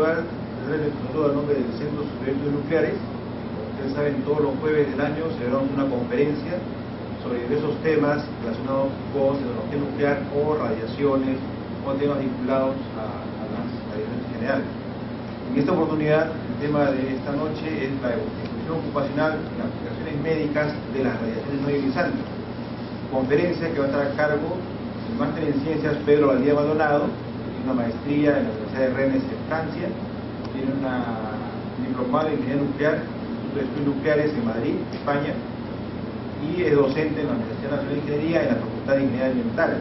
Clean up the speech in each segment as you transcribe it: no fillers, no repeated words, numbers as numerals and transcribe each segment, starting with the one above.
a nombre del Centro Superior de Nucleares. Ustedes saben, todos los jueves del año celebramos una conferencia sobre diversos temas relacionados con tecnología nuclear o radiaciones o temas vinculados a las radiaciones generales. En esta oportunidad, el tema de esta noche es la evolución ocupacional en aplicaciones médicas de las radiaciones no ionizantes. Conferencia que va a estar a cargo del máster en ciencias Pedro Valdía Maldonado, que tiene una maestría en la Universidad de Rennes en Francia, tiene un diplomado en ingeniería nuclear, Instituto de Estudios Nucleares en Madrid, España, y es docente en la Universidad Nacional de Ingeniería en la Facultad de Ingeniería Ambiental.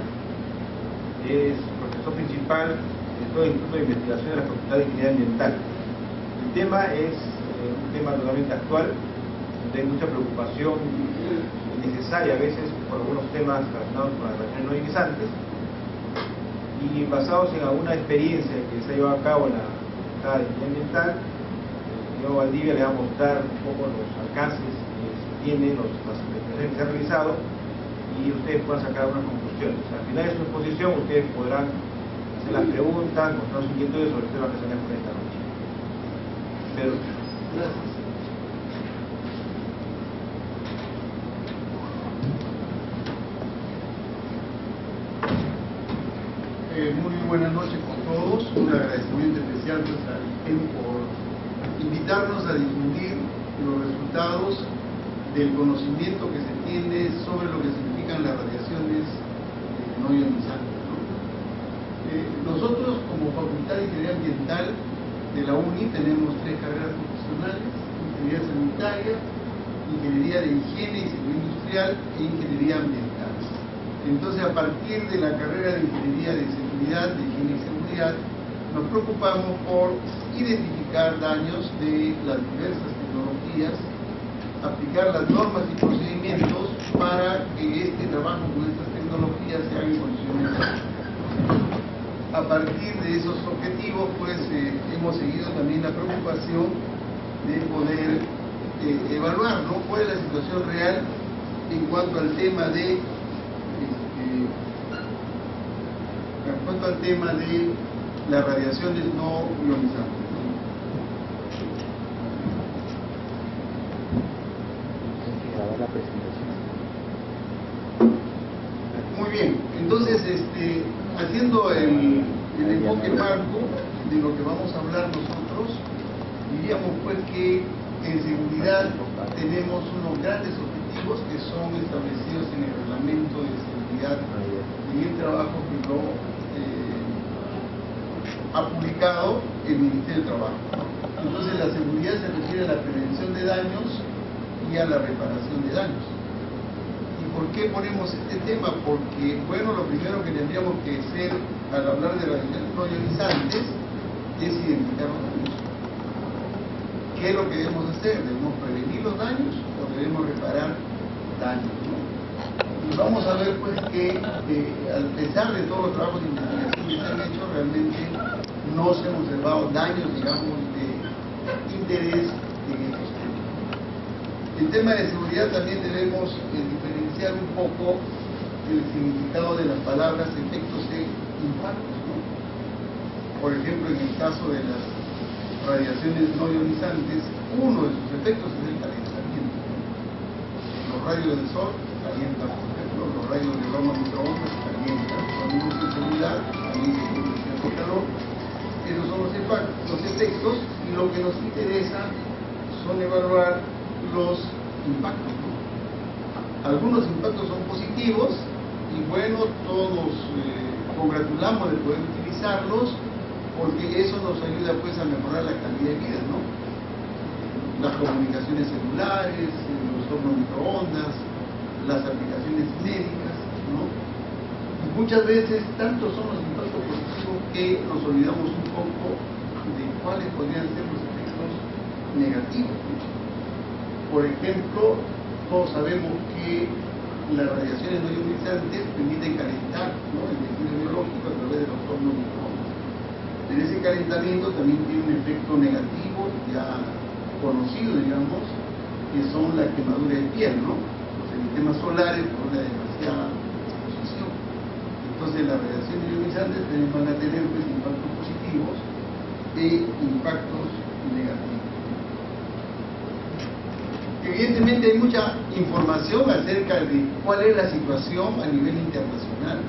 Es profesor principal de todo el Instituto de Investigación de la Facultad de Ingeniería Ambiental. El tema es un tema totalmente actual, donde hay mucha preocupación necesaria a veces por algunos temas relacionados con las radiaciones no ionizantes, y basados en alguna experiencia que se ha llevado a cabo en la Facultad de Ingeniería Ambiental, el señor Valdivia le va a mostrar un poco los alcances que se tienen, las investigaciones que se han realizado, y ustedes puedan sacar algunas conclusiones. Al final de su exposición ustedes podrán hacer las preguntas, mostrar sus inquietudes sobre el tema que se han expuesto esta noche. Pero, gracias. Muy buenas noches con todos. Un agradecimiento especial pues, al IPEN por invitarnos a difundir los resultados del conocimiento que se tiene sobre lo que significan las radiaciones no ionizantes, ¿no? Nosotros, como Facultad de Ingeniería Ambiental de la UNI, tenemos 3 carreras profesionales: Ingeniería Sanitaria, Ingeniería de Higiene y Seguridad Industrial e Ingeniería Ambiental. Entonces, a partir de la carrera de Ingeniería de Seguridad, de Higiene y Seguridad, nos preocupamos por identificar daños de las diversas tecnologías, aplicar las normas y procedimientos para que este trabajo con estas tecnologías se haga en condiciones. A partir de esos objetivos, pues hemos seguido también la preocupación de poder evaluar, ¿no?, cuál es la situación real en cuanto al tema de las radiaciones no ionizantes. Muy bien, entonces haciendo el enfoque marco de lo que vamos a hablar nosotros, diríamos pues que en seguridad tenemos unos grandes objetivos que son establecidos en el reglamento de seguridad y el trabajo que lo ha publicado el Ministerio de Trabajo. Entonces la seguridad se refiere a la prevención de daños y a la reparación de daños. ¿Y por qué ponemos este tema? Porque, bueno, lo primero que tendríamos que hacer al hablar de radiaciones no ionizantes es identificar los daños. ¿Qué es lo que debemos hacer? ¿Debemos prevenir los daños o debemos reparar daños, ¿no? Y vamos a ver pues que a pesar de todos los trabajos de investigación que se han hecho, realmente no se han observado daños, digamos, de interés en estos temas. En tema de seguridad también debemos diferenciar un poco el significado de las palabras efectos e impactos, ¿no? Por ejemplo, en el caso de las radiaciones no ionizantes, uno de sus efectos es el calentamiento. Los rayos del sol calientan, por ejemplo, los rayos del horno microondas calientan. Cuando uno se seguridad, también se produce cierto calor. Esos son los efectos, y lo que nos interesa son evaluar los impactos, ¿no? Algunos impactos son positivos y bueno, todos congratulamos de poder utilizarlos porque eso nos ayuda pues a mejorar la calidad de vida, ¿no? Las comunicaciones celulares, los hornos microondas, las aplicaciones médicas, ¿no? Y muchas veces tantos son los impactos positivos que nos olvidamos un poco de cuáles podrían ser los efectos negativos, ¿no? Por ejemplo, todos sabemos que las radiaciones no ionizantes permiten calentar, ¿no?, el tejido biológico a través de los hornos microondas. Pero ese calentamiento también tiene un efecto negativo ya conocido, digamos, que son la quemadura de piel, ¿no? Los sistemas solares por una demasiada exposición. Entonces las radiaciones ionizantes también van a tener pues, impactos positivos de impactos negativos. Evidentemente hay mucha información acerca de cuál es la situación a nivel internacional,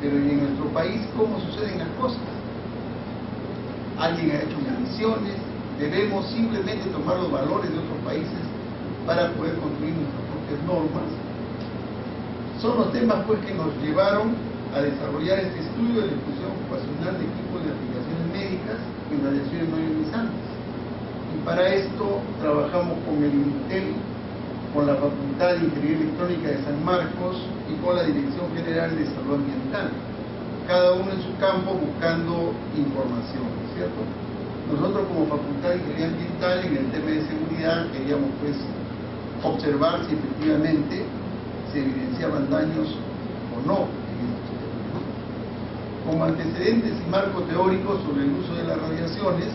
pero en nuestro país, ¿cómo suceden las cosas? Alguien ha hecho mediciones, debemos simplemente tomar los valores de otros países para poder construir nuestras propias normas. Son los temas pues que nos llevaron a desarrollar este estudio de la difusión ocupacional de equipos de aplicaciones médicas en radiaciones no ionizantes. Y para esto trabajamos con el INTEL, con la Facultad de Ingeniería Electrónica de San Marcos y con la Dirección General de Salud Ambiental, cada uno en su campo buscando información, ¿cierto? Nosotros como Facultad de Ingeniería Ambiental en el tema de seguridad queríamos pues observar si efectivamente se evidenciaban daños o no en estos temas. Como antecedentes y marco teórico sobre el uso de las radiaciones,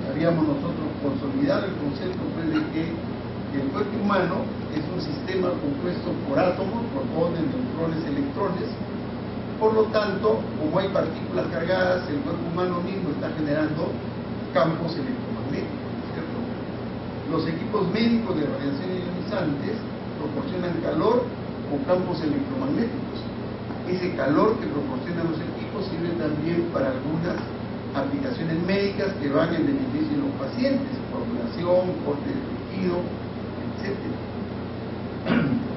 habíamos nosotros consolidado el concepto pues, de que el cuerpo humano es un sistema compuesto por átomos, protones, neutrones, electrones. Por lo tanto, como hay partículas cargadas, el cuerpo humano mismo está generando campos electromagnéticos, ¿cierto? Los equipos médicos de radiaciones ionizantes proporcionan calor o campos electromagnéticos. Ese calor que proporcionan los equipos sirve también para algunas aplicaciones médicas que van en beneficio de los pacientes, coagulación, corte de tejido, etc.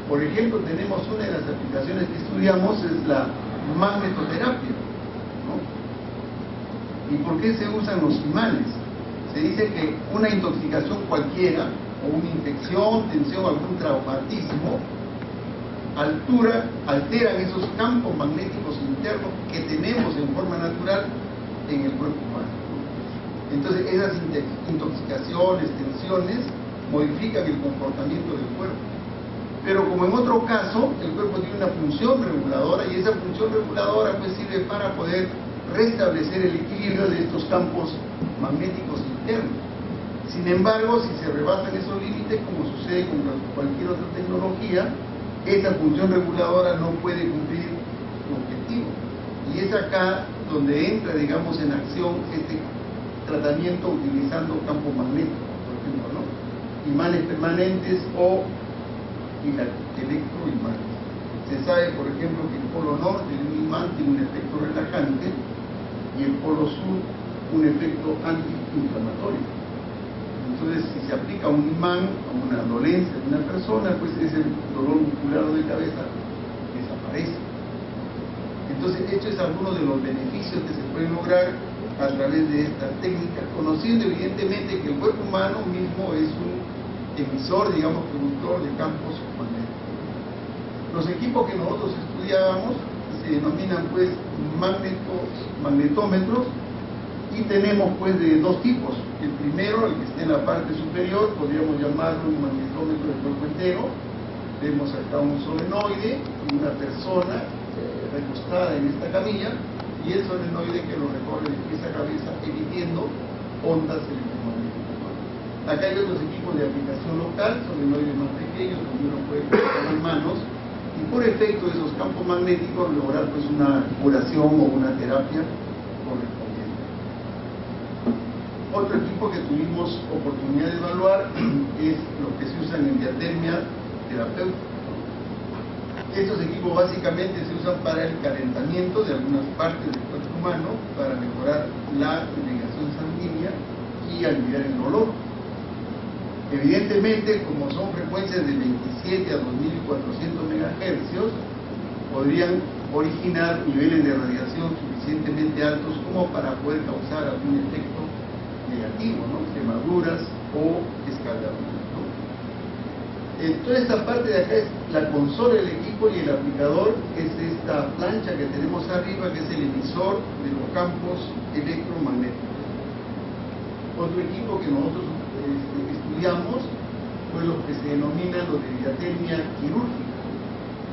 Por ejemplo, tenemos una de las aplicaciones que estudiamos, es la magnetoterapia, ¿no? ¿Y por qué se usan los imanes? Se dice que una intoxicación cualquiera, o una infección, tensión, algún traumatismo, alteran esos campos magnéticos internos que tenemos en forma natural en el cuerpo humano. Entonces esas intoxicaciones, tensiones, modifican el comportamiento del cuerpo. Pero como en otro caso, el cuerpo tiene una función reguladora y esa función reguladora pues sirve para poder restablecer el equilibrio de estos campos magnéticos internos. Sin embargo, si se rebasan esos límites, como sucede con cualquier otra tecnología, esa función reguladora no puede cumplir su objetivo. Y es acá donde entra, digamos, en acción este tratamiento utilizando campos magnéticos, por ejemplo, ¿no? Imanes permanentes o electroimanes. Se sabe, por ejemplo, que el polo norte de un imán tiene un efecto relajante y el polo sur un efecto antiinflamatorio. Entonces, si se aplica un imán a una dolencia de una persona, pues ese dolor muscular de cabeza desaparece. Entonces, esto es alguno de los beneficios que se pueden lograr a través de estas técnicas, conociendo evidentemente que el cuerpo humano mismo es un emisor, digamos, productor de campos magnéticos. Los equipos que nosotros estudiábamos se denominan pues magnetómetros, y tenemos pues de dos tipos. El primero, el que está en la parte superior, podríamos llamarlo un magnetómetro de cuerpo entero. Vemos acá un solenoide y una persona recostada en esta camilla, y el solenoide que lo recorre de pies a cabeza emitiendo ondas electromagnéticas. Acá hay otros equipos de aplicación local, solenoides más pequeños, donde uno puede colocar las manos y por efecto de esos campos magnéticos lograr pues una curación o una terapia correspondiente. Otro equipo que tuvimos oportunidad de evaluar es lo que se usan en diatermia terapéutica. Estos equipos básicamente se usan para el calentamiento de algunas partes del cuerpo humano para mejorar la irrigación sanguínea y aliviar el dolor. Evidentemente, como son frecuencias de 27 a 2400 MHz, podrían originar niveles de radiación suficientemente altos como para poder causar algún efecto negativo, ¿no? Quemaduras o escaldaduras, ¿no? Toda esta parte de acá es la consola del equipo, y el aplicador es esta plancha que tenemos arriba, que es el emisor de los campos electromagnéticos. Otro equipo que nosotros estudiamos fue lo que se denomina lo de diatermia quirúrgica.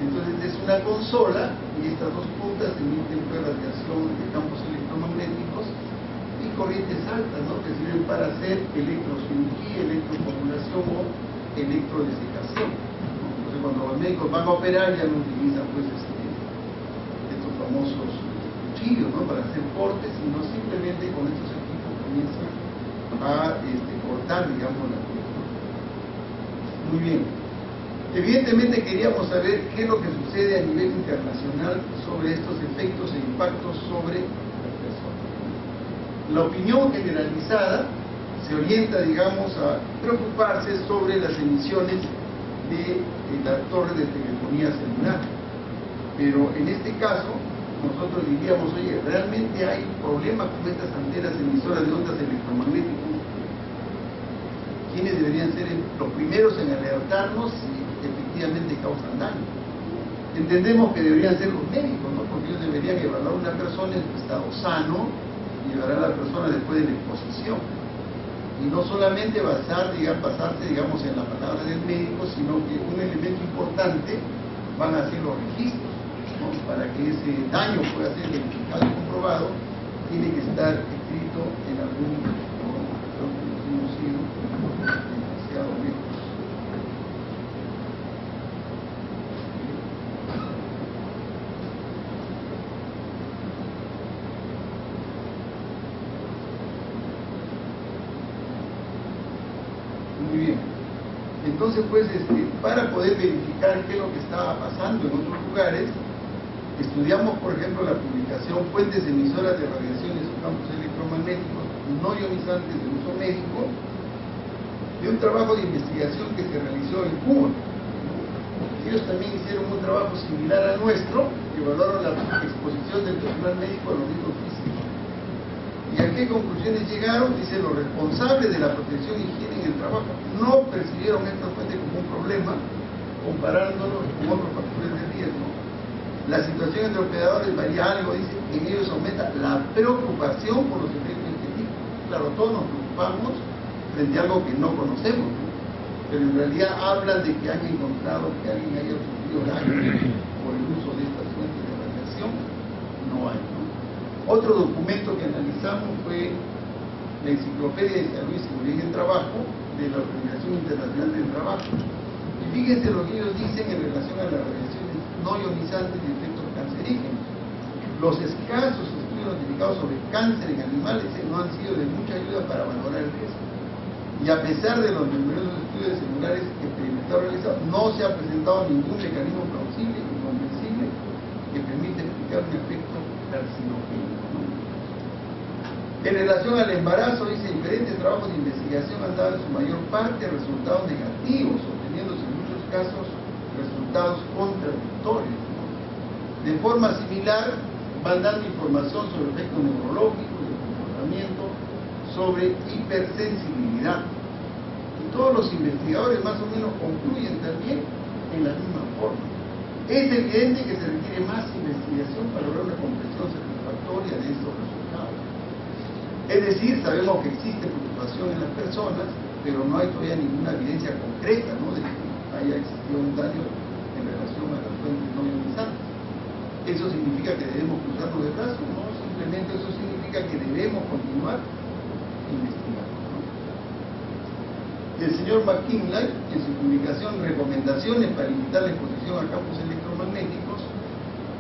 Entonces es una consola y estas dos puntas emiten radiación de campos electromagnéticos y corrientes altas, ¿no? Que sirven para hacer electrocirugía, electrocoagulación o electrodesecación, ¿no? Entonces cuando los médicos van a operar ya no utilizan pues estos famosos cuchillos, ¿no? Para hacer cortes, sino simplemente con estos a cortar, digamos, la cobertura. Muy bien. Evidentemente queríamos saber qué es lo que sucede a nivel internacional sobre estos efectos e impactos sobre las personas. La opinión generalizada se orienta, digamos, a preocuparse sobre las emisiones de la torre de telefonía celular. Pero en este caso, nosotros diríamos, oye, ¿realmente hay problemas con estas antenas emisoras de ondas electromagnéticas? ¿Quiénes deberían ser los primeros en alertarnos si efectivamente causan daño? Entendemos que deberían ser los médicos, ¿no? Porque ellos deberían evaluar a una persona en estado sano y evaluar a la persona después de la exposición. Y no solamente basarse, digamos, en la palabra del médico, sino que un elemento importante van a ser los registros, ¿no? Para que ese daño pueda ser identificado y comprobado, tiene que estar escrito en algún demasiado lejos. Muy bien. Entonces, pues, para poder verificar qué es lo que estaba pasando en otros lugares, estudiamos, por ejemplo, la publicación Fuentes emisoras de radiaciones o campos electromagnéticos no ionizantes de uso médico, de un trabajo de investigación que se realizó en Cuba. Ellos también hicieron un trabajo similar al nuestro, que evaluaron la exposición del personal médico a los riesgos físicos. ¿Y a qué conclusiones llegaron? Dice, los responsables de la protección y higiene en el trabajo no percibieron esta fuente como un problema, comparándolo con otros factores de riesgo. La situación entre operadores varía algo, dice, en ellos aumenta la preocupación por los efectos científicos. Claro, todos nos preocupamos frente a algo que no conocemos, ¿no? Pero en realidad hablan de que han encontrado que alguien haya sufrido daño por el uso de estas fuentes de radiación. No hay, ¿no? Otro documento que analizamos fue la Enciclopedia de Salud y Seguridad en el Trabajo de la Organización Internacional del Trabajo. Y fíjense lo que ellos dicen en relación a las radiaciones no ionizantes y efectos cancerígenos. Los escasos estudios notificados sobre cáncer en animales no han sido de mucha ayuda para valorar el riesgo. Y a pesar de los numerosos estudios celulares experimentados realizados, no se ha presentado ningún mecanismo plausible y convencible que permita explicar un efecto carcinogénico, ¿no? En relación al embarazo, dice, diferentes trabajos de investigación han dado en su mayor parte resultados negativos, obteniéndose en muchos casos resultados contradictorios, ¿no? De forma similar, van dando información sobre efectos neurológicos, de comportamiento, sobre hipersensibilidad. Y todos los investigadores más o menos concluyen también en la misma forma. Es evidente que se requiere más investigación para lograr una comprensión satisfactoria de estos resultados. Es decir, sabemos que existe preocupación en las personas, pero no hay todavía ninguna evidencia concreta, ¿no?, de que haya existido un daño en relación a las fuentes no ionizantes. ¿Eso significa que debemos cruzarnos de brazos? No, simplemente eso significa que debemos continuar investigando, ¿no? El señor McKinley, en su publicación Recomendaciones para limitar la exposición a campos electromagnéticos,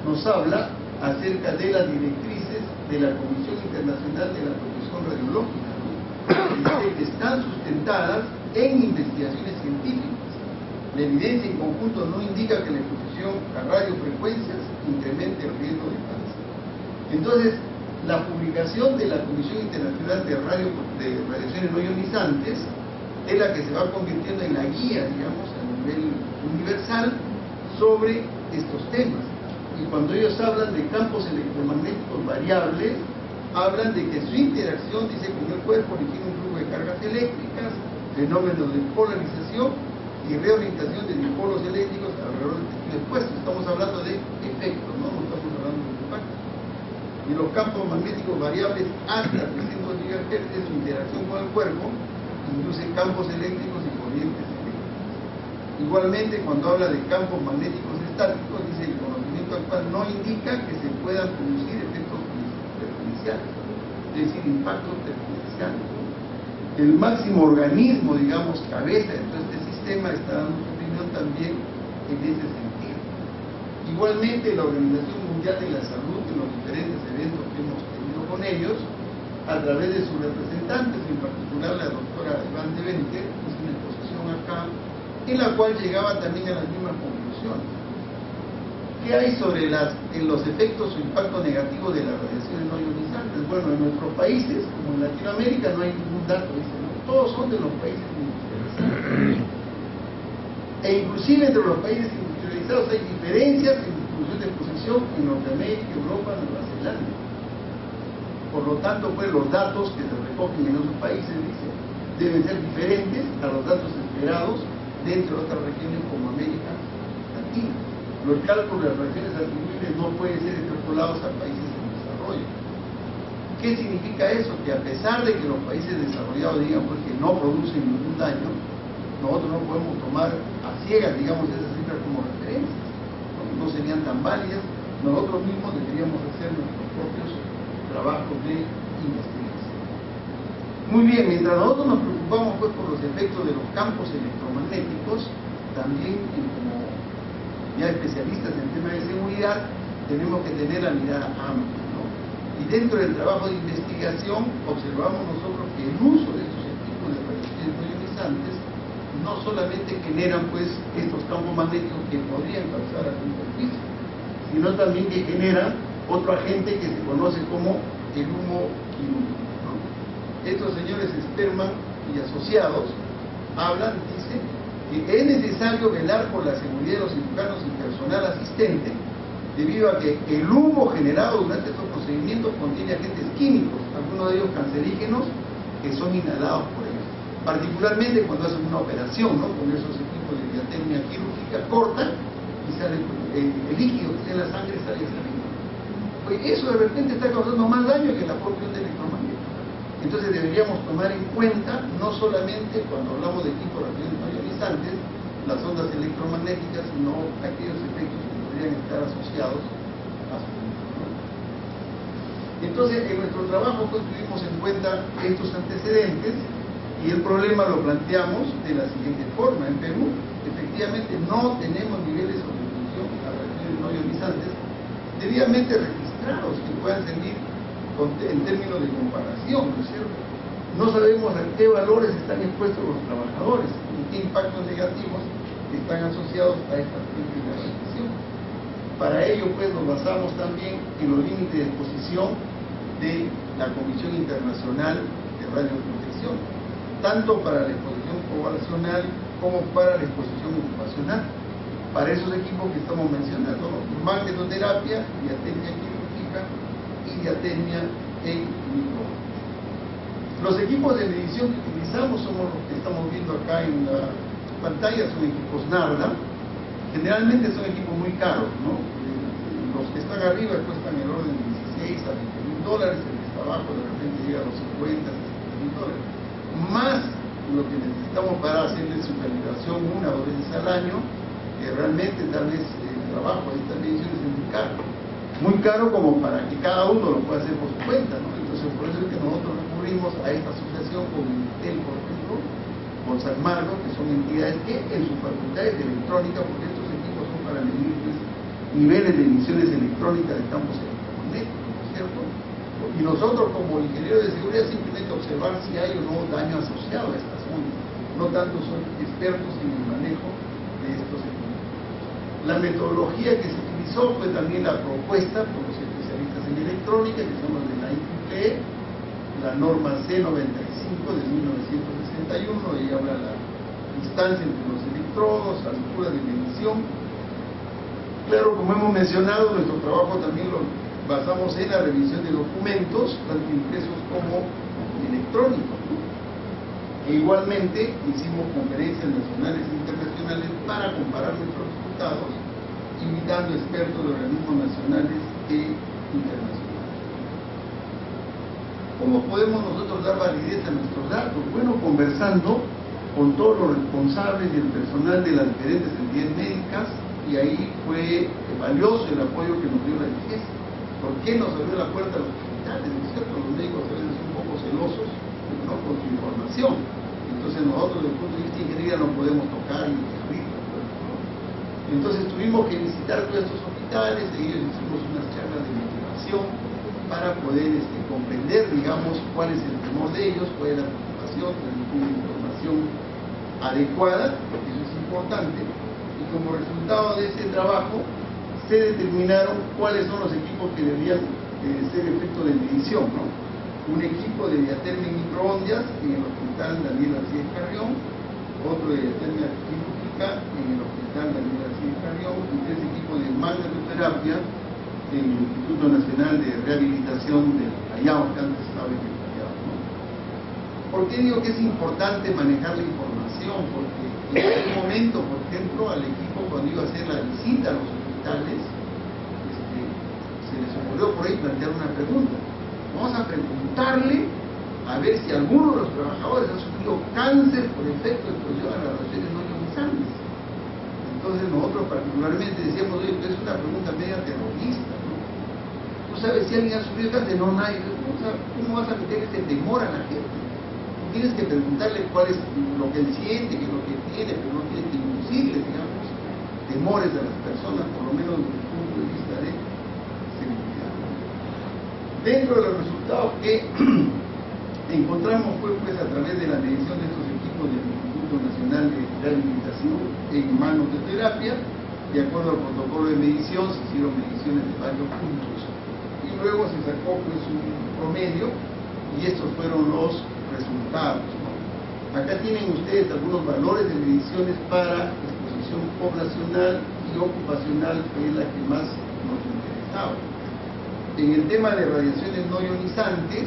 nos habla acerca de las directrices de la Comisión Internacional de la Protección Radiológica, ¿no? Que están sustentadas en investigaciones científicas. La evidencia en conjunto no indica que la exposición a radiofrecuencias incremente el riesgo de cáncer. Entonces, la publicación de la Comisión Internacional de Radiaciones no ionizantes es la que se va convirtiendo en la guía, digamos, a nivel universal sobre estos temas. Y cuando ellos hablan de campos electromagnéticos variables, hablan de que su interacción, dice, con el cuerpo origina un flujo de cargas eléctricas, fenómenos de polarización y reorientación de dipolos eléctricos alrededor del tejido expuesto. Estamos hablando de efectos, no estamos hablando de impactos. Y los campos magnéticos variables hasta 300 GHz, su interacción con el cuerpo induce campos eléctricos y corrientes eléctricas. Igualmente, cuando habla de campos magnéticos estáticos, dice que el conocimiento actual no indica que se puedan producir efectos perjudiciales, es decir, impactos perjudiciales. El máximo organismo, digamos, cabeza de todo este sistema está dando su opinión también en ese sentido. Igualmente, la Organización Mundial de la Salud, en los diferentes eventos que hemos tenido con ellos, a través de sus representantes, en particular en la cual llegaba también a las mismas conclusiones. ¿Qué hay sobre en los efectos o impactos negativos de las radiaciones no ionizantes? Bueno, en nuestros países, como en Latinoamérica, no hay ningún dato, ¿no? Todos son de los países industrializados. E inclusive entre los países industrializados hay diferencias en distribución de exposición en Norteamérica, Europa, Nueva Zelanda. Por lo tanto, pues los datos que se recogen en esos países, dice, deben ser diferentes a los datos esperados dentro de otras regiones como América Latina. Los cálculos de las radiaciones atribuibles no pueden ser extrapolados a países en desarrollo. ¿Qué significa eso? Que a pesar de que los países desarrollados digan pues, que no producen ningún daño, nosotros no podemos tomar a ciegas, digamos, esas cifras como referencias. No serían tan válidas. Nosotros mismos deberíamos hacer nuestros propios trabajos de investigación. Muy bien, mientras nosotros nos preocupamos pues, por los efectos de los campos electromagnéticos, también como ya especialistas en temas de seguridad, tenemos que tener la mirada amplia, ¿no? Y dentro del trabajo de investigación observamos nosotros que el uso de estos equipos de radiaciones no ionizantes no solamente generan pues estos campos magnéticos que podrían causar algún perjuicio, sino también que generan otro agente que se conoce como el humo quirúrgico, ¿no? Estos señores Sperman y asociados hablan, dicen, que es necesario velar por la seguridad de los cirujanos y personal asistente, debido a que el humo generado durante estos procedimientos contiene agentes químicos, algunos de ellos cancerígenos, que son inhalados por ellos. Particularmente cuando hacen una operación, ¿no? Con esos equipos de diatermia quirúrgica, cortan y sale el líquido que está en la sangre sale hacia arriba. Pues eso de repente está causando más daño que la propia onda electromagnética. Entonces deberíamos tomar en cuenta, no solamente cuando hablamos de equipos de radiaciones no ionizantes, las ondas electromagnéticas, sino aquellos efectos que podrían estar asociados a su uso, ¿no? Entonces, en nuestro trabajo pues tuvimos en cuenta estos antecedentes y el problema lo planteamos de la siguiente forma. En Perú, efectivamente, no tenemos niveles de exposición a radiaciones no ionizantes debidamente registrados que puedan servir en términos de comparación, ¿no es cierto? No sabemos a qué valores están expuestos los trabajadores y qué impactos negativos están asociados a esta fuente de radiación. Para ello, pues, nos basamos también en los límites de exposición de la Comisión Internacional de Radioprotección, tanto para la exposición poblacional como para la exposición ocupacional. Para esos equipos que estamos mencionando, ¿no? Magnetoterapia, diatermia quirúrgica y diatermia en microondas. Los equipos de medición que utilizamos somos los que estamos viendo acá en la pantalla, son equipos NARDA. Generalmente son equipos muy caros, ¿no? Los que están arriba cuestan el orden de $16 a $20, el que está abajo de repente llega a los $50 a $60,000. Más lo que necesitamos para hacerle su calibración una o dos veces al año, que realmente tal vez el trabajo de estas mediciones es muy caro. Muy caro como para que cada uno lo pueda hacer por su cuenta, ¿no? Entonces por eso es que nosotros recurrimos a esta asociación con Intel, por ejemplo, con San Marcos, que son entidades que en sus facultades de electrónica, porque estos equipos son para medir pues, niveles de emisiones electrónicas de campos electromagnéticos, ¿no es cierto? Y nosotros como ingenieros de seguridad simplemente observar si hay o no daño asociado a estas ondas, no tanto son expertos en el manejo de estos equipos. La metodología que se utilizó fue también la propuesta por los especialistas en electrónica, que son los de la IEEE, la norma C95 de 1961, y habla la distancia entre los electrodos, altura de medición. Claro, como hemos mencionado, nuestro trabajo también lo basamos en la revisión de documentos, tanto impresos como electrónicos, ¿no? E igualmente hicimos conferencias nacionales e internacionales para comparar nuestros resultados, invitando expertos de organismos nacionales e internacionales. ¿Cómo podemos nosotros dar validez a nuestros datos? Bueno, conversando con todos los responsables y el personal de las diferentes entidades médicas, y ahí fue valioso el apoyo que nos dio la IGES. ¿Por qué nos abrió la puerta a los hospitales? ¿No es cierto? Los médicos a veces son un poco celosos, ¿no?, con su información. Entonces nosotros desde el punto de vista de ingeniería no podemos tocar y abrir la puerta, ¿no? Entonces tuvimos que visitar todos estos hospitales, y ellos hicimos unas charlas de motivación para poder comprender, digamos, cuál es el temor de ellos, cuál es la preocupación, transmitir información adecuada, porque eso es importante, y como resultado de ese trabajo se determinaron cuáles son los equipos que deberían ser efecto de medición, ¿no? Un equipo de diatermia en microondas en el Hospital Daniel García Carrión, otro de diatermia quirúrgica en el Hospital Daniel García Carrión, y 3 equipos de magnetoterapia en el Instituto Nacional de Rehabilitación del Callao, que antes estaba en el Callao, ¿no? ¿Por qué digo que es importante manejar la información? Porque en ese momento, por ejemplo, al equipo cuando iba a hacer la visita a los hospitales, se les ocurrió por ahí plantear una pregunta. Vamos a preguntarle a ver si alguno de los trabajadores ha sufrido cáncer por efecto de exposición a las radiaciones no ionizantes. Entonces nosotros particularmente decíamos, oye, es una pregunta media terrorista, ¿no? ¿Tú sabes si alguien ha sufrido cáncer? No, nadie. ¿Cómo vas a meter ese temor a la gente? Tienes que preguntarle cuál es lo que él siente, qué es lo que tiene, pero no tienes que inducirle, digamos, temores a las personas, por lo menos desde el punto de vista de seguridad. Dentro de los resultados que encontramos fue pues a través de la medición de estos equipos del Instituto Nacional de Rehabilitación en magnetoterapia, de acuerdo al protocolo de medición se hicieron mediciones de varios puntos y luego se sacó pues un promedio y estos fueron los resultados, ¿no? Acá tienen ustedes algunos valores de mediciones para exposición poblacional y ocupacional, que es la que más nos interesaba. En el tema de radiaciones no ionizantes,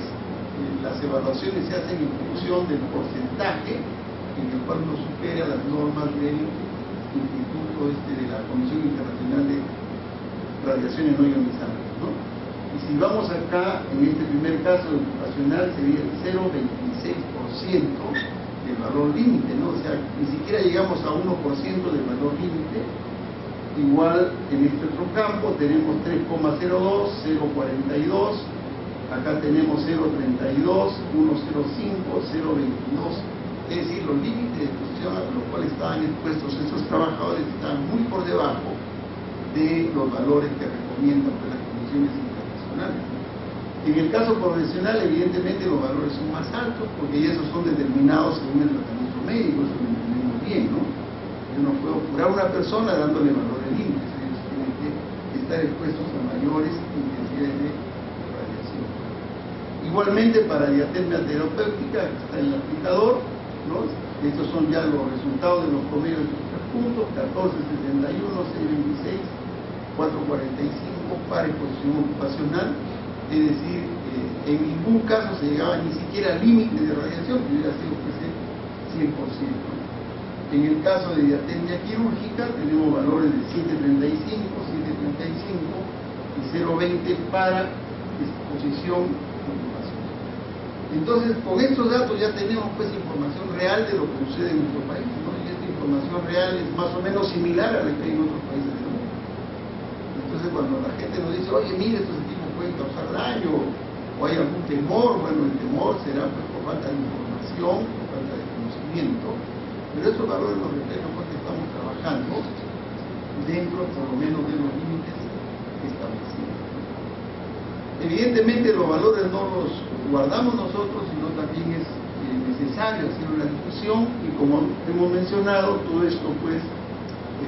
las evaluaciones se hacen en función del porcentaje en el cual uno supera las normas del Instituto de la Comisión Internacional de Radiaciones no ionizantes, ¿no? Y si vamos acá, en este primer caso ocupacional, sería el 0,26% del valor límite, ¿no? O sea, ni siquiera llegamos a 1% del valor límite. Igual en este otro campo tenemos 3,02, 0,42, acá tenemos 0,32, 1,05, 0,22. Es decir, los límites de exposición a los cuales estaban expuestos esos trabajadores estaban muy por debajo de los valores que recomiendan las condiciones internacionales. En el caso profesional, evidentemente los valores son más altos porque esos son determinados según el tratamiento médico, eso lo entendemos bien, ¿no? Yo no puedo curar a una persona dándole valores límites, ellos tienen que estar expuestos a mayores intensidades de radiación. Igualmente para diatermia terapéutica está el aplicador, ¿no? Estos son ya los resultados de los promedios de estos puntos: 14,71, 6,26, 4,45 para exposición ocupacional, es decir, en ningún caso se llegaba ni siquiera al límite de radiación, que hubiera sido pues, el 100%. En el caso de diatermia quirúrgica tenemos valores de 7,35, 7,35 y 0,20 para exposición ocupacional. Entonces, con estos datos ya tenemos pues información real de lo que sucede en nuestro país, ¿no? Y esta información real es más o menos similar a la que hay en otros países del mundo. Entonces, cuando la gente nos dice, oye, mire, estos equipos pueden causar daño, o hay algún temor, bueno, el temor será pues, por falta de información, por falta de conocimiento, pero esos valores nos reflejan porque estamos trabajando dentro, por lo menos, de los límites establecidos. Evidentemente, los valores no los guardamos nosotros, sino también es necesario hacer una discusión, y como hemos mencionado, todo esto pues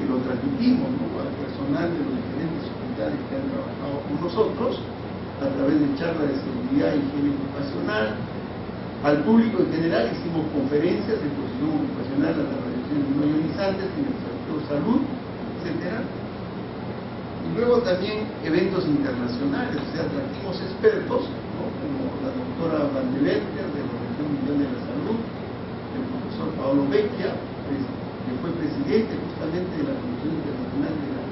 lo transmitimos, ¿no?, al personal de los diferentes hospitales que han trabajado con nosotros a través de charlas de seguridad y higiene ocupacional. Al público en general hicimos conferencias de exposición ocupacional a las radiaciones no ionizantes en el sector salud, etc. Y luego también eventos internacionales, o sea, trajimos expertos, ¿no?, como la doctora Van de Werter de la Organización Mundial de la Salud, el profesor Paolo Vecchia, que fue presidente justamente de la Comisión Internacional de la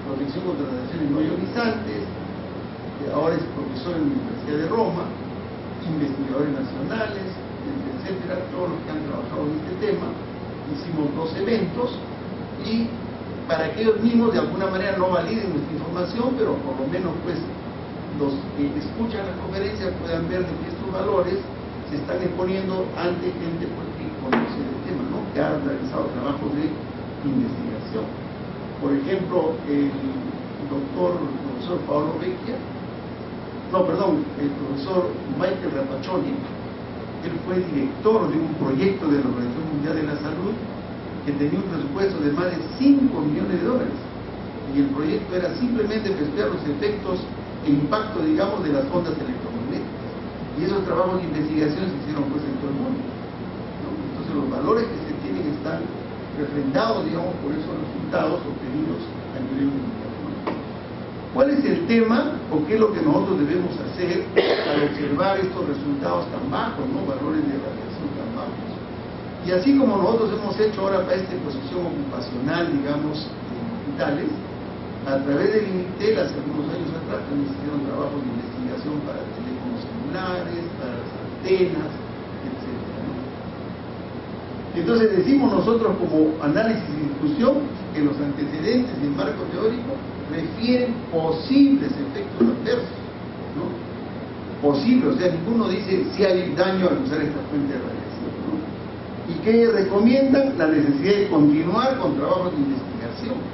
Protección contra Radiaciones no ionizantes, que ahora es profesor en la Universidad de Roma, investigadores nacionales, etcétera, todos los que han trabajado en este tema. Hicimos 2 eventos y para que ellos mismos de alguna manera no validen nuestra información, pero por lo menos pues los que escuchan la conferencia puedan ver de que estos valores se están exponiendo ante gente pues, que conoce el tema, ¿no?, que ha realizado trabajos de investigación. Por ejemplo, el profesor Paolo Vecchia, el profesor Michael Rapaccioni, Él fue director de un proyecto de la Organización Mundial de la Salud que tenía un presupuesto de más de 5 millones de dólares. Y el proyecto era simplemente estudiar los efectos e impacto, digamos, de las ondas electromagnéticas. Y esos trabajos de investigación se hicieron pues en todo el mundo, ¿no? Entonces los valores que se tienen están refrendados, digamos, por esos resultados obtenidos a nivel mundial, ¿no? ¿Cuál es el tema o qué es lo que nosotros debemos hacer al observar estos resultados tan bajos, ¿no? Valores de radiación tan bajos? Y así como nosotros hemos hecho ahora para esta exposición ocupacional, digamos, en hospitales, a través del INITEL, hace algunos años atrás, también se hicieron trabajos de investigación para teléfonos celulares, para las antenas, etc., ¿no? Entonces decimos nosotros como análisis y discusión que los antecedentes del marco teórico refieren posibles efectos adversos, ¿no? Posible, o sea, ninguno dice si hay daño al usar esta fuente de radiación, ¿no? Y que recomiendan la necesidad de continuar con trabajos de investigación.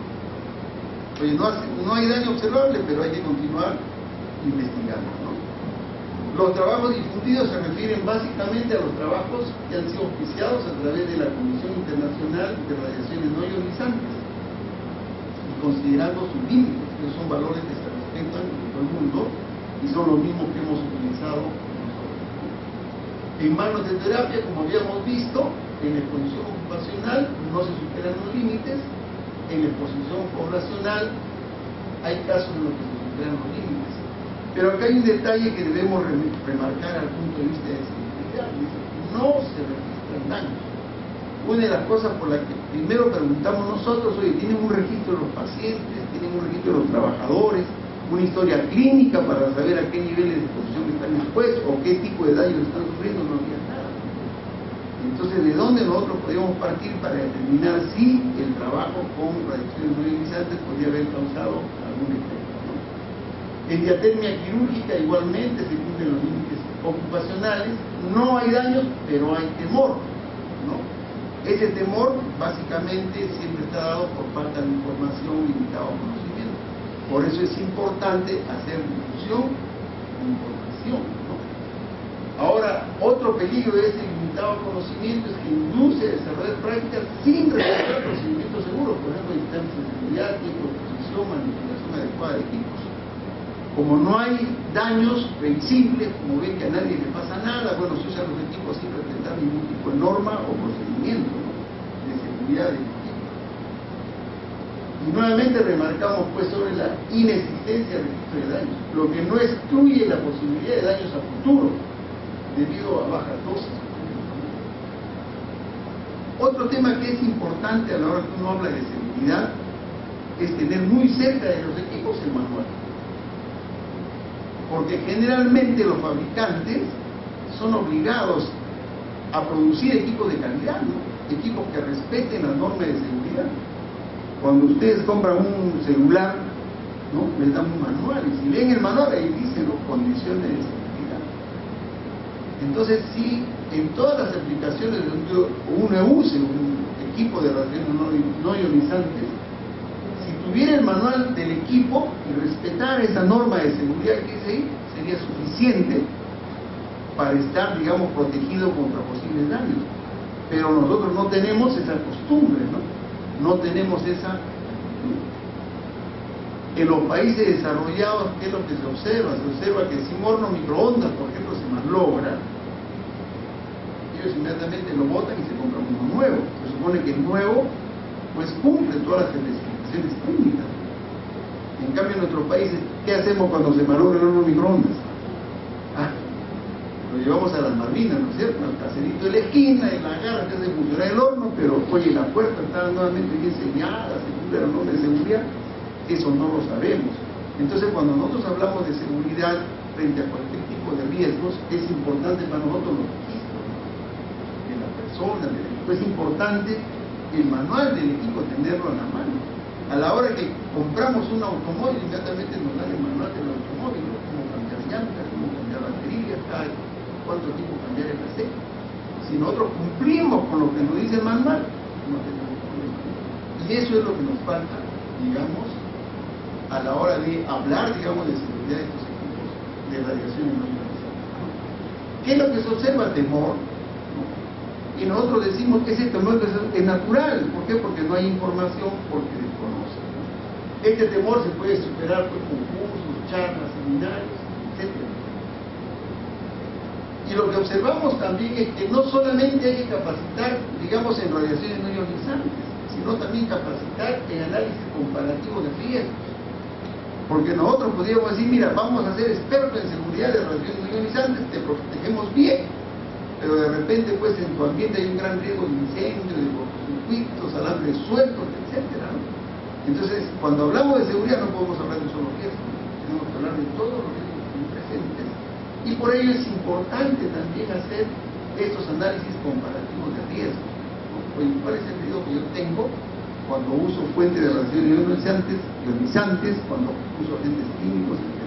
Oye, no hay daño observable, pero hay que continuar investigando, ¿no? Los trabajos difundidos se refieren básicamente a los trabajos que han sido auspiciados a través de la Comisión Internacional de Radiaciones No Ionizantes, y considerando sus límites, que son valores que se respetan en todo el mundo y son los mismos que hemos utilizado nosotros. En magnoterapia, como habíamos visto, en la exposición ocupacional no se superan los límites. En la exposición poblacional hay casos en los que se superan los límites. Pero acá hay un detalle que debemos remarcar al punto de vista de seguridad: no se registran daños. Una de las cosas por las que primero preguntamos nosotros: oye, ¿tienen un registro de los pacientes? ¿Tienen un registro de los trabajadores? ¿Una historia clínica para saber a qué niveles de exposición están expuestos o qué tipo de daño están sufriendo? No había nada. Entonces, ¿de dónde nosotros podíamos partir para determinar si el trabajo con radiaciones no ionizantes podría haber causado algún efecto, ¿no? En diatermia quirúrgica igualmente se cumplen los límites ocupacionales. No hay daños, pero hay temor, ¿no? Ese temor básicamente siempre está dado por falta de información, limitado conocimiento. Por eso es importante hacer difusión de información, ¿no? Ahora, otro peligro de ese limitado conocimiento es que induce a desarrollar prácticas sin respetar procedimientos seguros, por ejemplo, distancias de seguridad, tiempo de exposición, manipulación adecuada de equipos. Como no hay daños previsibles, como ven que a nadie le pasa nada, bueno, se usan los equipos sin respetar ningún tipo de norma o procedimiento, ¿no?, de seguridad del equipo. Y nuevamente remarcamos pues sobre la inexistencia del registro de daños, lo que no excluye la posibilidad de daños a futuro debido a bajas dosis. Otro tema que es importante a la hora que uno habla de seguridad es tener muy cerca de los equipos el manual, porque generalmente los fabricantes son obligados a producir equipos de calidad, ¿no?, equipos que respeten las normas de seguridad. Cuando ustedes compran un celular, ¿no?, les dan un manual, y si leen el manual ahí dice, ¿no?, condiciones de seguridad. Entonces, si en todas las aplicaciones donde uno use un equipo de radiaciones no ionizantes, si tuviera el manual del equipo y respetara esa norma de seguridad que dice ahí, sería suficiente para estar, digamos, protegido contra posibles daños. Pero nosotros no tenemos esa costumbre, no tenemos esa. En los países desarrollados, ¿qué es lo que se observa? Se observa que sin horno microondas, por ejemplo, se malogra, ellos inmediatamente lo botan y se compran uno nuevo. Se supone que el nuevo pues cumple todas las especificaciones técnicas. En cambio, en nuestros países, ¿qué hacemos cuando se malogra el horno microondas? Lo llevamos a las Malvinas, ¿no es cierto?, al caserito de la esquina, en la garra que hace funcionar el horno, pero oye, la puerta está nuevamente bien sellada, se cumple la norma de seguridad. Eso no lo sabemos. Entonces, cuando nosotros hablamos de seguridad frente a cualquier tipo de riesgos, es importante para nosotros los registros de la persona, del equipo. Es importante el manual del equipo, tenerlo a la mano. A la hora que compramos un automóvil, inmediatamente nos dan el manual del automóvil, ¿no?, cómo cambiar llantas, cómo cambiar baterías, cada cuánto tiempo cambiar el aceite. Si nosotros cumplimos con lo que nos dice el manual, no tenemos problema. Y eso es lo que nos falta, digamos, a la hora de hablar, digamos, de seguridad de estos equipos de radiaciones no ionizantes. ¿Qué ¿Qué es lo que se observa? Temor. Y nosotros decimos que ese temor es natural. ¿Por qué? Porque no hay información, porque desconoce. Este temor se puede superar por concursos, charlas, seminarios, etc. Y lo que observamos también es que no solamente hay que capacitar, digamos, en radiaciones no ionizantes, sino también capacitar en análisis comparativo de riesgos. Porque nosotros podríamos decir, mira, vamos a ser expertos en seguridad de radiaciones no ionizantes, te protegemos bien, pero de repente pues en tu ambiente hay un gran riesgo de incendio, de cortocircuitos, alambres sueltos, etcétera, ¿no? Entonces, cuando hablamos de seguridad no podemos hablar de solo riesgos, tenemos que hablar de todos los riesgos presentes, y por ello es importante también hacer estos análisis comparativos de riesgos, ¿no? Oye, ¿cuál es el riesgo que yo tengo cuando uso fuentes de radiaciones ionizantes, cuando uso agentes químicos, etc.?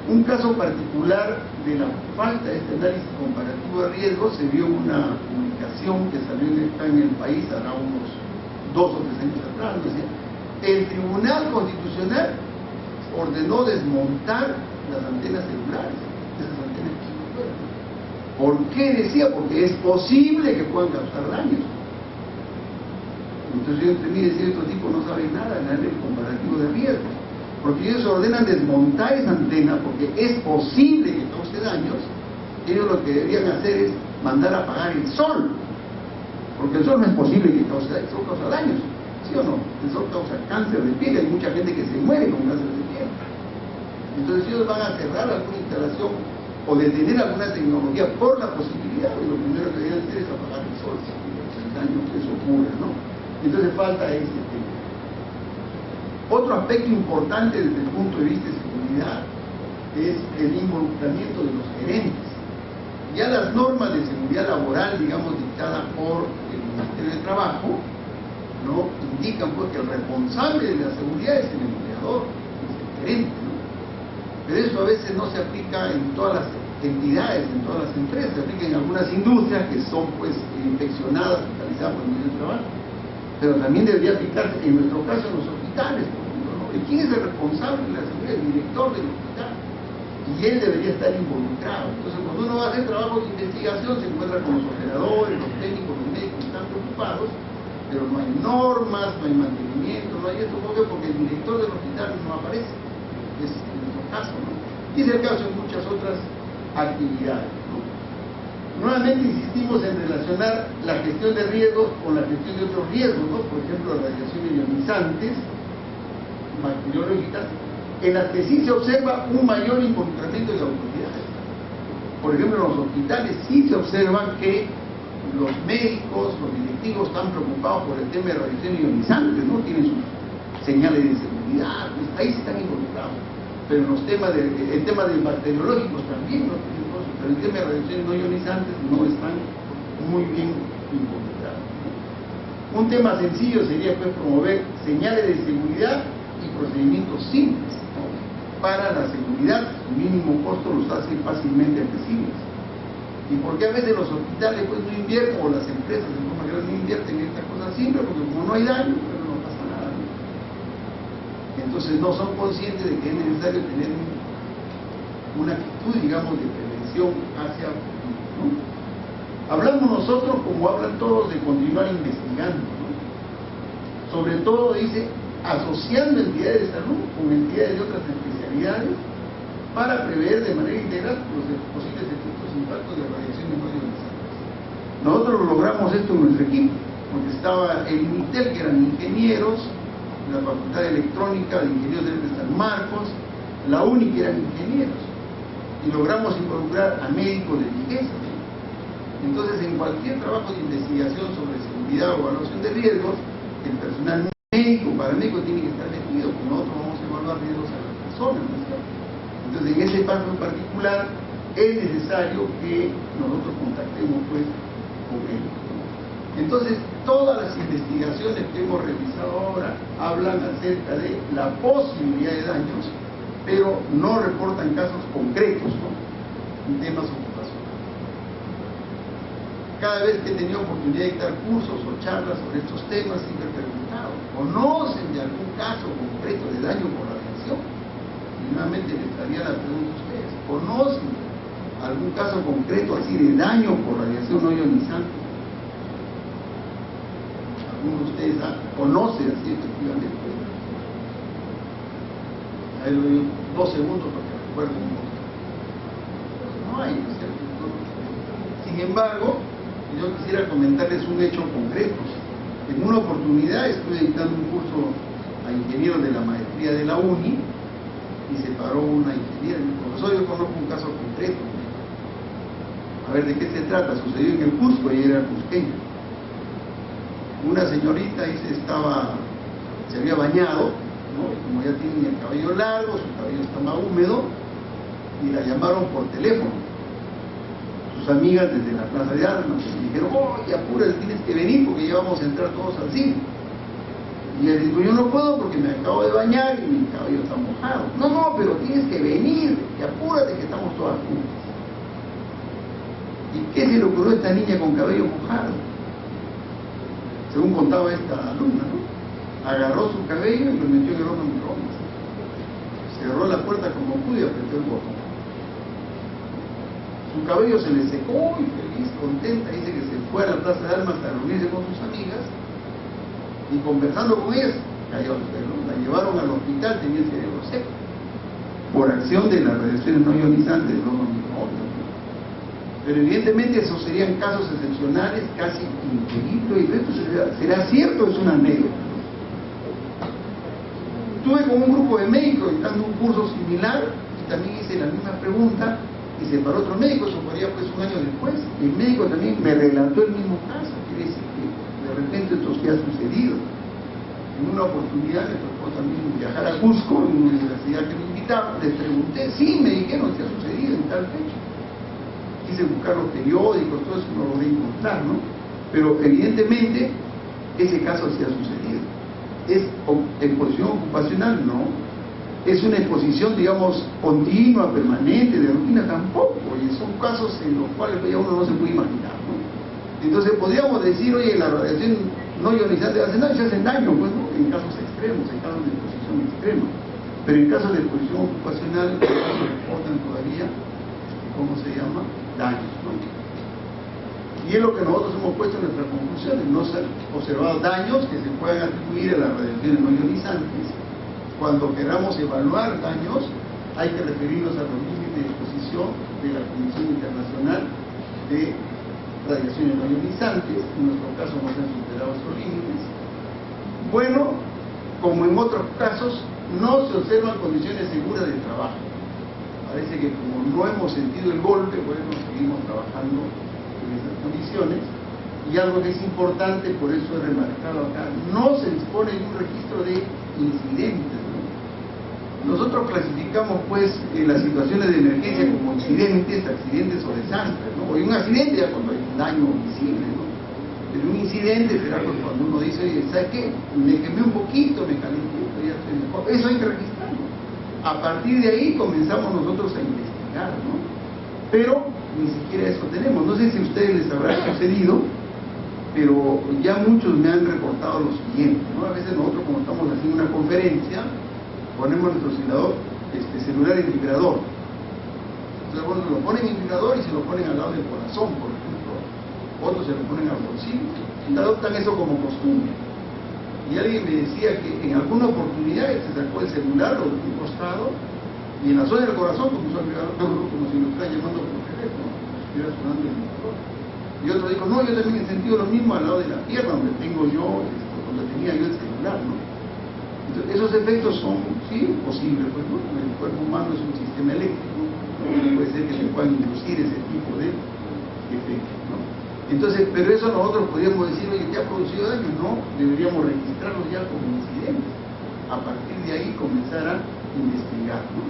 Un caso particular de la falta de este análisis comparativo de riesgos se vio una publicación que salió en el país hará unos 2 o 3 años atrás. Decía, el Tribunal Constitucional ordenó desmontar las antenas celulares, esas antenas que se fueron. ¿Por qué? Decía, porque es posible que puedan causar daños. Entonces yo entendí decir, estos tipos no saben nada en el análisis comparativo de riesgos. Porque ellos ordenan desmontar esa antena porque es posible que cause daños. Ellos lo que deberían hacer es mandar a apagar el sol, porque el sol no es posible que cause daños, el sol causa daños, ¿sí o no? El sol causa cáncer de piel, hay mucha gente que se muere con cáncer de piel. Entonces ellos van a cerrar alguna instalación o detener alguna tecnología por la posibilidad, y lo primero que deberían hacer es apagar el sol, el daño que eso ocurre, ¿no? Entonces falta ese tema. Otro aspecto importante desde el punto de vista de seguridad es el involucramiento de los gerentes. Ya las normas de seguridad laboral, digamos, dictadas por el Ministerio de Trabajo, ¿no?, indican pues que el responsable de la seguridad es el empleador, es el gerente, ¿no? Pero eso a veces no se aplica en todas las entidades, en todas las empresas, se aplica en algunas industrias que son pues inspeccionadas, fiscalizadas por el Ministerio de Trabajo. Pero también debería aplicarse, en nuestro caso, en los hospitales, por ejemplo, ¿no? ¿Y quién es el responsable de la seguridad? El director del hospital. Y él debería estar involucrado. Entonces, cuando uno va a hacer trabajos de investigación, se encuentra con los operadores, los técnicos, los médicos, están preocupados, pero no hay normas, no hay mantenimiento, no hay esto, porque el director del hospital no aparece. Es en nuestro caso, ¿no? Y es el caso en muchas otras actividades, ¿no? Nuevamente insistimos en relacionar la gestión de riesgos con la gestión de otros riesgos, ¿no? Por ejemplo, las radiaciones ionizantes, bacteriológicas, en las que sí se observa un mayor involucramiento de autoridades. Por ejemplo, en los hospitales sí se observa que los médicos, los directivos están preocupados por el tema de radiaciones ionizantes, ¿no? Tienen sus señales de seguridad, pues ahí se están involucrados. Pero en los temas el tema de bacteriológicos también, ¿no? Pero el tema de radiaciones no ionizantes no están muy bien involucrados, ¿no? Un tema sencillo sería pues promover señales de seguridad y procedimientos simples, ¿no?, para la seguridad. Su mínimo costo los hace fácilmente accesibles. Y porque a veces los hospitales pues no invierten, o las empresas de forma general no invierten en estas cosas simples, porque como no hay daño, pues no pasa nada, ¿no? Entonces no son conscientes de que es necesario tener una actitud, digamos, de prevención hacia el futuro, ¿no? Hablamos nosotros, como hablan todos, de continuar investigando, ¿no? Sobre todo, dice, asociando entidades de salud con entidades de otras especialidades para prever de manera integral los posibles efectos e impactos de radiaciones no ionizantes. Nosotros lo logramos esto en nuestro equipo, porque estaba el INITEL, que eran ingenieros, la Facultad de Electrónica de Ingenieros de San Marcos, la UNI, que eran ingenieros, y logramos involucrar a médicos de Ligesa. Entonces, en cualquier trabajo de investigación sobre seguridad o evaluación de riesgos, el personal médico, paramédico, tiene que estar metido, porque nosotros vamos a evaluar riesgos a las personas, ¿no? Entonces, en ese paso en particular, es necesario que nosotros contactemos pues con ellos. Entonces, todas las investigaciones que hemos realizado ahora hablan acerca de la posibilidad de daños, pero no reportan casos concretos, ¿no?, en temas ocupacionales. Cada vez que he tenido oportunidad de dictar cursos o charlas sobre estos temas, siempre he preguntado, ¿conocen de algún caso concreto de daño por radiación? Y nuevamente les haría la pregunta a ustedes, ¿conocen algún caso concreto así de daño por radiación no ionizante? ¿Alguno de ustedes conoce así efectivamente? Ahí lo digo 2 segundos para que recuerden. No hay, ¿no es cierto? Sin embargo, yo quisiera comentarles un hecho concreto. En una oportunidad estuve dictando un curso a ingenieros de la maestría de la UNI y se paró una ingeniera. Mi profesor, yo conozco un caso concreto. A ver, ¿de qué se trata? Sucedió en el Cusco, y era cusqueño. Una señorita ahí se había bañado, ¿no? Y como ya tiene el cabello largo, su cabello estaba húmedo, y la llamaron por teléfono. Sus amigas desde la Plaza de Armas le dijeron: oye, apúrate, tienes que venir porque ya vamos a entrar todos al cine. Y ella dijo: yo no puedo porque me acabo de bañar y mi cabello está mojado. No, pero tienes que venir, y apúrate que estamos todas juntas. ¿Y qué se le ocurrió a esta niña con cabello mojado? Según contaba esta alumna, ¿no? Agarró su cabello y lo metió en el horno microondas. Cerró la puerta como pudo y apretó el botón. Su cabello se le secó y feliz, contenta, dice que se fue a la Plaza de Armas a reunirse con sus amigas y conversando con ellas, cayó al suelo, la llevaron al hospital, tenía el cerebro seco, por acción de las radiaciones no ionizantes del horno microondas. Pero evidentemente esos serían casos excepcionales, casi impedidos, y esto será cierto, es una anécdota. Estuve con un grupo de médicos dando un curso similar y también hice la misma pregunta. Y se paró otro médico, eso faría pues un año después. El médico también me relató el mismo caso, quiere decir que de repente esto sí ha sucedido. En una oportunidad me tocó también viajar a Cusco, en una universidad que me invitaron, les pregunté, sí, me dijeron que ha sucedido en tal fecha. Quise buscar los periódicos, todo eso no lo voy a encontrar, ¿no? Pero evidentemente ese caso sí ha sucedido. ¿Es exposición ocupacional? No. ¿Es una exposición, digamos, continua, permanente, de rutina? Tampoco. Y son casos en los cuales ya uno no se puede imaginar, ¿no? Entonces podríamos decir: oye, la radiación no ionizante hace daño, se hacen daño, pues, ¿no? En casos extremos, en casos de exposición extrema. Pero en casos de exposición ocupacional, se reportan todavía, ¿cómo se llama? Daños, ¿no? Y es lo que nosotros hemos puesto en nuestras conclusiones: no se han observado daños que se puedan atribuir a las radiaciones no ionizantes. Cuando queramos evaluar daños, hay que referirnos a los límites de exposición de la Comisión Internacional de Radiaciones no ionizantes. En nuestro caso no se han superado esos límites. Bueno, como en otros casos, no se observan condiciones seguras de trabajo. Parece que como no hemos sentido el golpe, bueno, seguimos trabajando en esas condiciones. Y algo que es importante, por eso he remarcado acá, no se dispone de un registro de incidentes. Nosotros clasificamos pues las situaciones de emergencia como incidentes, accidentes o desastres, ¿no? Y un accidente ya cuando hay un daño visible, ¿no? Pero un incidente será pues cuando uno dice: oye, ¿sabes qué? Me quemé un poquito, me calenté, ya estoy mejor. Eso hay que registrarlo. A partir de ahí comenzamos nosotros a investigar, ¿no? Pero ni siquiera eso tenemos. No sé si a ustedes les habrá sucedido, pero ya muchos me han reportado lo siguiente, ¿no? A veces nosotros, como estamos haciendo una conferencia, ponemos nuestro celular en vibrador. Entonces, bueno, lo ponen en vibrador y se lo ponen al lado del corazón, por ejemplo. Otros se lo ponen al bolsillo y adoptan eso como costumbre. Y alguien me decía que en alguna oportunidad se sacó el celular o de un costado y en la zona del corazón comenzó a vibrar, como si lo estuvieran llamando por teléfono, estuviera sonando el vibrador. Y otro dijo: no, yo también he sentido lo mismo al lado de la pierna, donde tengo yo, donde tenía yo el celular, ¿no? Entonces, esos efectos son, sí, posibles, pues, ¿no? El cuerpo humano es un sistema eléctrico, ¿no? Puede ser que se puedan inducir ese tipo de efectos, ¿no? Entonces, pero eso nosotros podríamos decir: oye, ¿te ha producido daño? No, deberíamos registrarlos ya como incidentes. A partir de ahí comenzar a investigar, ¿no?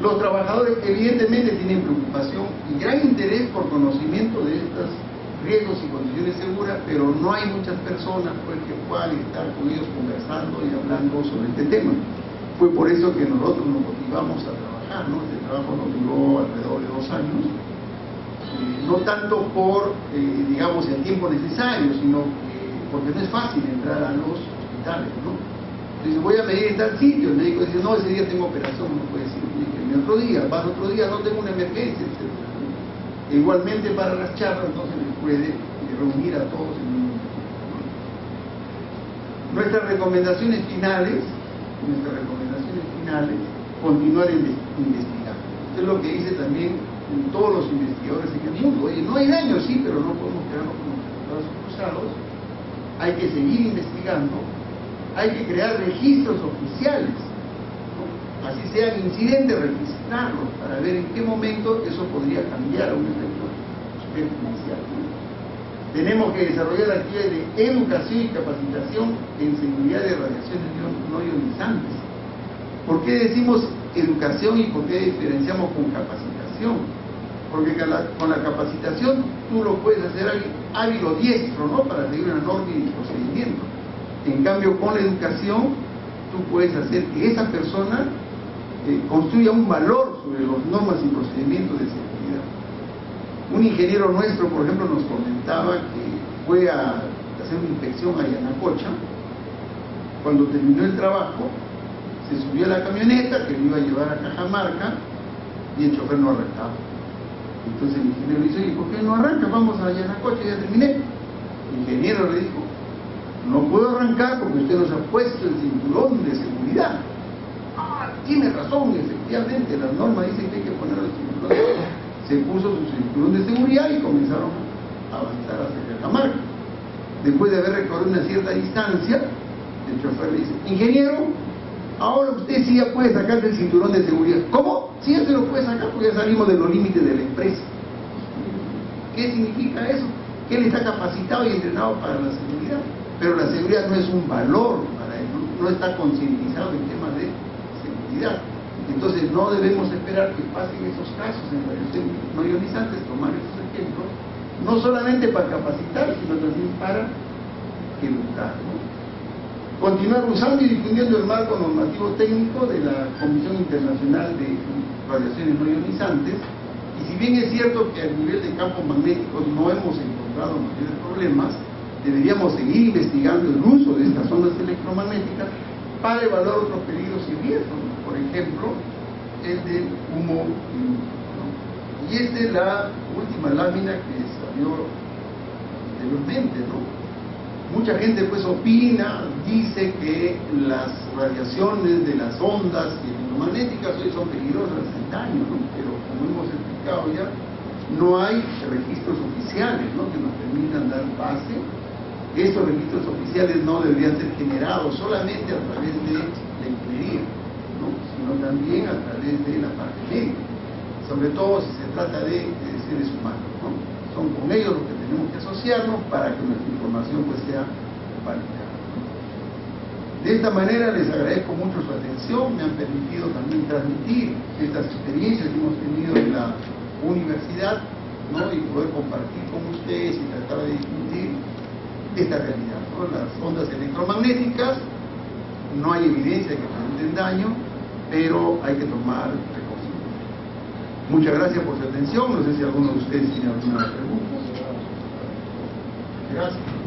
Los trabajadores evidentemente tienen preocupación y gran interés por conocimiento de estos riesgos y condiciones seguras, pero no hay muchas personas pues, que puedan estar con ellos conversando y hablando sobre este tema. Fue por eso que nosotros nos motivamos a trabajar, ¿no? Este trabajo nos duró alrededor de 2 años, no tanto por, digamos, el tiempo necesario, sino porque no es fácil entrar a los hospitales, ¿no? Dice, voy a medir en tal sitio. El médico dice, no, ese día tengo operación, no puede ser. El otro día, vas otro día, no tengo una emergencia, etc. Igualmente para las charlas, entonces les puede reunir a todos en un mismo. Nuestras recomendaciones finales, continuar investigando. Esto es lo que dice también todos los investigadores en el mundo. Oye, no hay daño, sí, pero no podemos quedarnos con los brazos cruzados. Hay que seguir investigando. Hay que crear registros oficiales, ¿no? Así sean incidentes, registrarlos para ver en qué momento eso podría cambiar a un efecto exponencial, ¿no? Tenemos que desarrollar actividades de educación y capacitación en seguridad de radiaciones no ionizantes. ¿Por qué decimos educación y por qué diferenciamos con capacitación? Porque con la capacitación tú lo puedes hacer hábil o diestro, ¿no? Para seguir una norma y procedimiento. En cambio, con la educación, tú puedes hacer que esa persona construya un valor sobre las normas y procedimientos de seguridad. Un ingeniero nuestro, por ejemplo, nos comentaba que fue a hacer una inspección a Yanacocha. Cuando terminó el trabajo, se subió a la camioneta que lo iba a llevar a Cajamarca y el chofer no arrancaba. Entonces el ingeniero le dice, ¿y por qué no arranca? Vamos a Yanacocha, ya terminé. El ingeniero le dijo, no puedo arrancar porque usted nos ha puesto el cinturón de seguridad. Ah, tiene razón, efectivamente, las normas dicen que hay que poner el cinturón de seguridad. Se puso su cinturón de seguridad y comenzaron a avanzar hacia Cajamarca. Después de haber recorrido una cierta distancia, el chofer le dice, ingeniero, ahora usted sí ya puede sacarse el cinturón de seguridad. ¿Cómo? Sí, ya se lo puede sacar porque ya salimos de los límites de la empresa. ¿Qué significa eso? Que él está capacitado y entrenado para la seguridad. Pero la seguridad no es un valor para él, no está concientizado en temas de seguridad. Entonces no debemos esperar que pasen esos casos en radiaciones no ionizantes, tomar esos ejemplos, no solamente para capacitar, sino también para educar, ¿no? Continuar usando y difundiendo el marco normativo técnico de la Comisión Internacional de Radiaciones No Ionizantes, y si bien es cierto que a nivel de campos magnéticos no hemos encontrado mayores problemas, deberíamos seguir investigando el uso de estas ondas electromagnéticas para evaluar otros peligros y riesgos, ¿no? Por ejemplo, el del humo lumínico, ¿no? Y esta es la última lámina que salió anteriormente, ¿no? Mucha gente pues opina, dice que las radiaciones de las ondas electromagnéticas hoy son peligrosas, hacen daño, ¿no? Pero como hemos explicado ya, no hay registros oficiales, ¿no?, que nos permitan dar base. Estos registros oficiales no deberían ser generados solamente a través de la ingeniería, ¿no?, sino también a través de la parte médica, sobre todo si se trata de seres humanos, ¿no? Son con ellos los que tenemos que asociarnos para que nuestra información pues sea validada, ¿no? De esta manera les agradezco mucho su atención, me han permitido también transmitir estas experiencias que hemos tenido en la universidad, ¿no?, y poder compartir con ustedes y tratar de difundir esta realidad, ¿no? Las ondas electromagnéticas, no hay evidencia que causen daño, pero hay que tomar precaución. Muchas gracias por su atención, no sé si alguno de ustedes tiene alguna pregunta. Gracias.